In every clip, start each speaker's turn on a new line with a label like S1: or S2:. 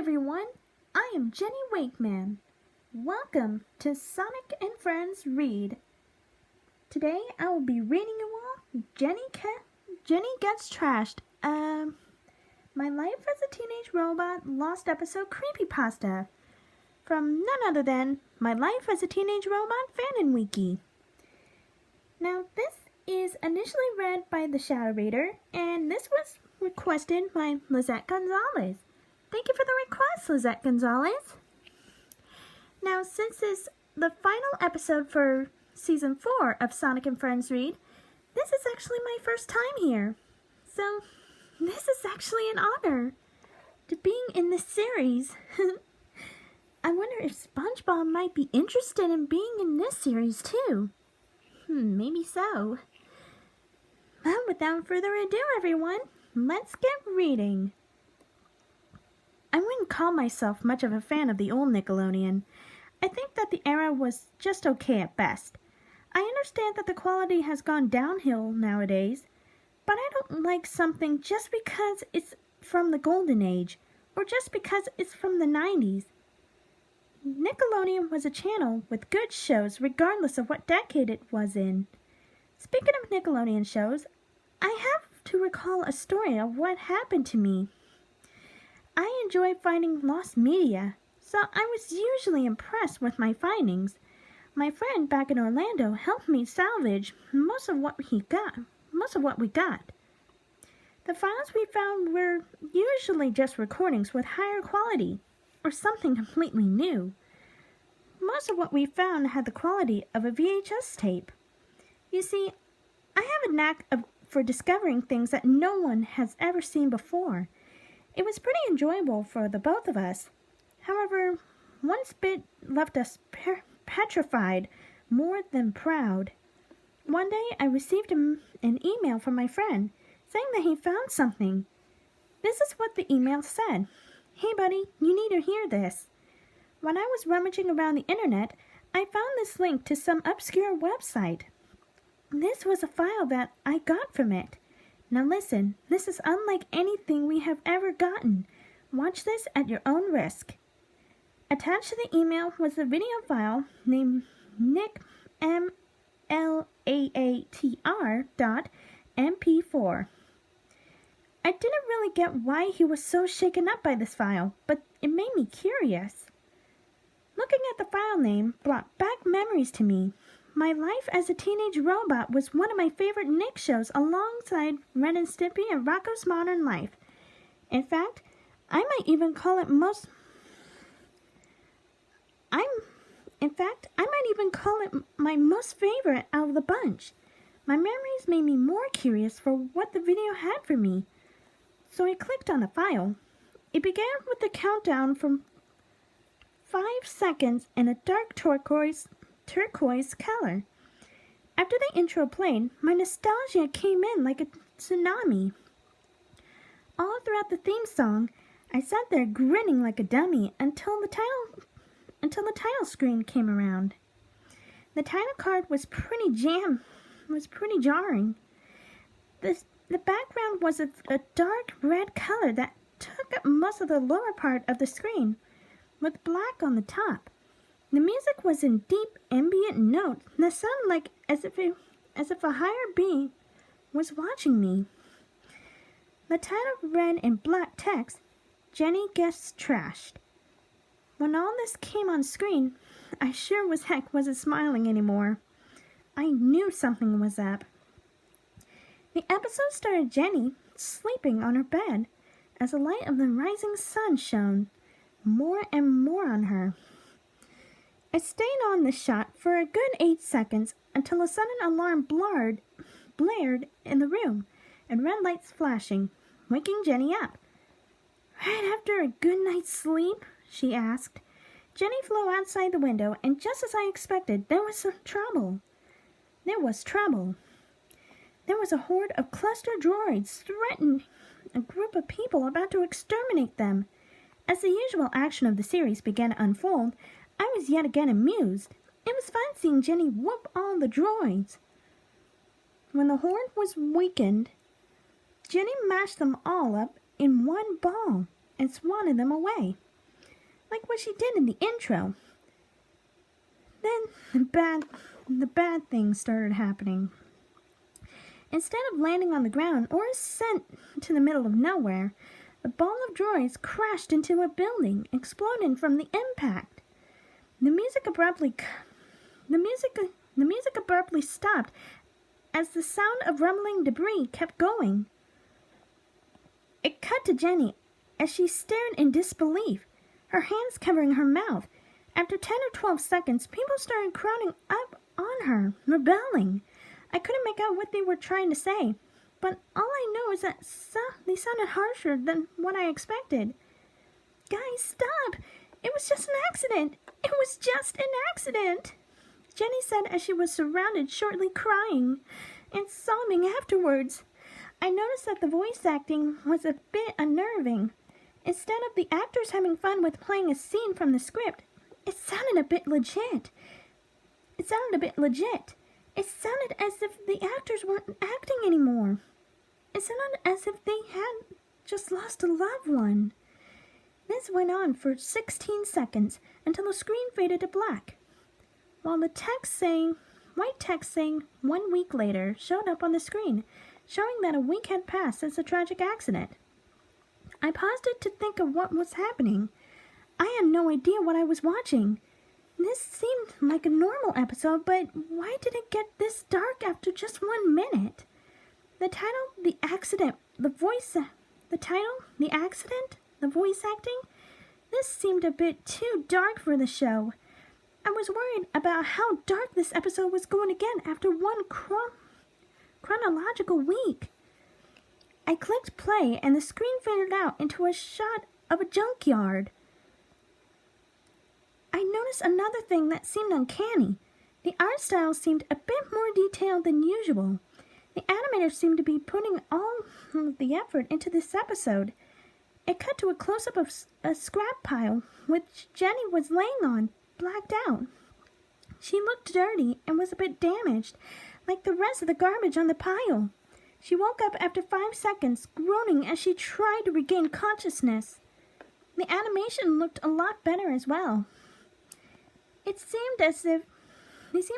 S1: everyone, I am Jenny Wakeman. Welcome to Sonic and Friends Read. Today I will be reading you all Jenny Gets Trashed. My Life as a Teenage Robot Lost Episode Creepypasta from none other than My Life as a Teenage Robot Fanon Wiki. Now this is initially read by the Shadow Reader, and this was requested by Lissett Gonzalez. Thank you for the request, Lissett Gonzalez. Now, since this is the final episode for Season 4 of Sonic and Friends Read, this is actually my first time here. So, this is actually an honor to being in this series. I wonder if SpongeBob might be interested in being in this series too. Maybe so. Well, without further ado, everyone, let's get reading. I wouldn't call myself much of a fan of the old Nickelodeon. I think that the era was just okay at best. I understand that the quality has gone downhill nowadays, but I don't like something just because it's from the golden age, or just because it's from the 90s. Nickelodeon was a channel with good shows regardless of what decade it was in. Speaking of Nickelodeon shows, I have to recall a story of what happened to me. I enjoy finding lost media, so I was usually impressed with my findings. My friend back in Orlando helped me salvage most of what we got. The files we found were usually just recordings with higher quality, or something completely new. Most of what we found had the quality of a VHS tape. You see, I have a knack for discovering things that no one has ever seen before. It was pretty enjoyable for the both of us. However, one bit left us petrified more than proud. One day I received an email from my friend saying that he found something. This is what the email said. "Hey buddy, you need to hear this. When I was rummaging around the internet, I found this link to some obscure website. This was a file that I got from it. Now listen, this is unlike anything we have ever gotten. Watch this at your own risk." Attached to the email was a video file named NickMLAATR.mp4. I didn't really get why he was so shaken up by this file, but it made me curious. Looking at the file name brought back memories to me. My Life as a Teenage Robot was one of my favorite Nick shows alongside Ren and Stimpy and Rocko's Modern Life. In fact, I might even call it my most favorite out of the bunch. My memories made me more curious for what the video had for me. So I clicked on the file. It began with a countdown from 5 seconds in a dark turquoise color. After the intro played, my nostalgia came in like a tsunami. All throughout the theme song, I sat there grinning like a dummy until the title screen came around. The title card was pretty jarring. The background was a dark red color that took up most of the lower part of the screen, with black on the top. The music was in deep ambient notes that sounded like as if a higher being was watching me. The title read in black text, "Jenny Gets Trashed." When all this came on screen, I sure as heck wasn't smiling anymore. I knew something was up. The episode started Jenny sleeping on her bed as the light of the rising sun shone more and more on her. I stayed on the shot for a good 8 seconds until a sudden alarm blared in the room and red lights flashing, waking Jenny up. "Right after a good night's sleep?" she asked. Jenny flew outside the window, and just as I expected, there was trouble. There was a horde of cluster droids threatening a group of people about to exterminate them. As the usual action of the series began to unfold, I was yet again amused. It was fun seeing Jenny whoop all the droids. When the horde was weakened, Jenny mashed them all up in one ball and swatted them away. like what she did in the intro. Then the bad things started happening. Instead of landing on the ground or sent to the middle of nowhere, the ball of droids crashed into a building, exploding from the impact. The music abruptly stopped as the sound of rumbling debris kept going. It cut to Jenny as she stared in disbelief, her hands covering her mouth. After 10 or 12 seconds, people started crowding up on her, rebelling. I couldn't make out what they were trying to say, but all I know is that they sounded harsher than what I expected. Guys, stop! It was just an accident! It was just an accident! Jenny said as she was surrounded, shortly crying and sobbing afterwards. I noticed that the voice acting was a bit unnerving. Instead of the actors having fun with playing a scene from the script, it sounded a bit legit. It sounded as if the actors weren't acting anymore. It sounded as if they had just lost a loved one. This went on for 16 seconds until the screen faded to black, while the white text saying 1 week later showed up on the screen, showing that a week had passed since the tragic accident. I paused it to think of what was happening. I had no idea what I was watching. This seemed like a normal episode, but why did it get this dark after just 1 minute? The title, the accident, the voice acting, this seemed a bit too dark for the show. I was worried about how dark this episode was going to get after one chronological week. I clicked play and the screen faded out into a shot of a junkyard. I noticed another thing that seemed uncanny. The art style seemed a bit more detailed than usual. The animators seemed to be putting all of the effort into this episode. It cut to a close-up of a scrap pile, which Jenny was laying on, blacked out. She looked dirty and was a bit damaged, like the rest of the garbage on the pile. She woke up after 5 seconds, groaning as she tried to regain consciousness. The animation looked a lot better as well. It seemed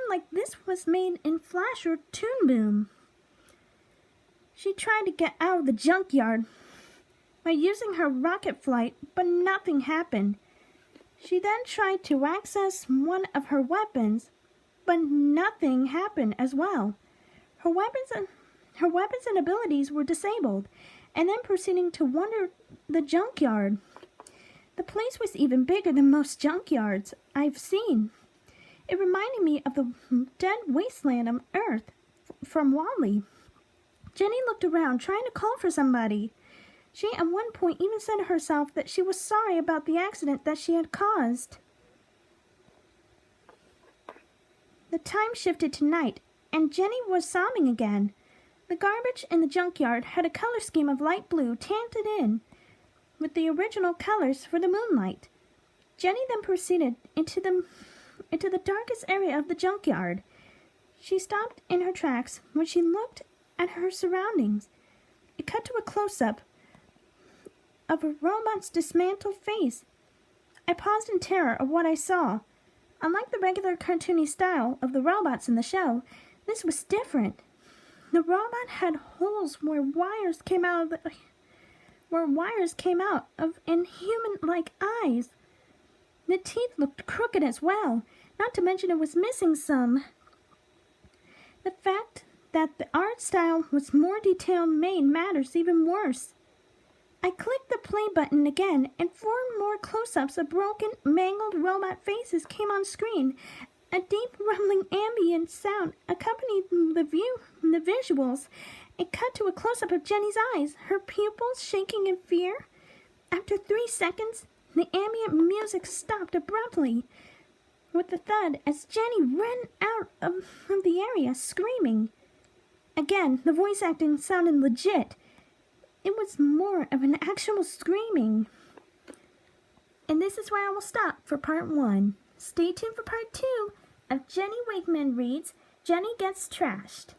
S1: like this was made in Flash or Toon Boom. She tried to get out of the junkyard by using her rocket flight, but nothing happened. She then tried to access one of her weapons, but nothing happened as well. Her weapons and abilities were disabled, and then proceeding to wander the junkyard. The place was even bigger than most junkyards I've seen. It reminded me of the dead wasteland on Earth from WALL-E. Jenny looked around, trying to call for somebody. She at one point even said to herself that she was sorry about the accident that she had caused. The time shifted to night, and Jenny was sobbing again. The garbage in the junkyard had a color scheme of light blue tinted in with the original colors for the moonlight. Jenny then proceeded into the darkest area of the junkyard. She stopped in her tracks when she looked at her surroundings. It cut to a close-up of a robot's dismantled face. I paused in terror of what I saw. Unlike the regular cartoony style of the robots in the show, this was different. The robot had holes where wires came out of and human-like eyes. The teeth looked crooked as well, not to mention it was missing some. The fact that the art style was more detailed made matters even worse. I clicked the play button again, and 4 more close-ups of broken, mangled robot faces came on screen. A deep, rumbling ambient sound accompanied the visuals. It cut to a close-up of Jenny's eyes, her pupils shaking in fear. After 3 seconds, the ambient music stopped abruptly with a thud as Jenny ran out of the area, screaming. Again, the voice acting sounded legit. It was more of an actual screaming. And this is where I will stop for part 1. Stay tuned for part 2 of Jenny Wakeman Reads Jenny Gets Trashed.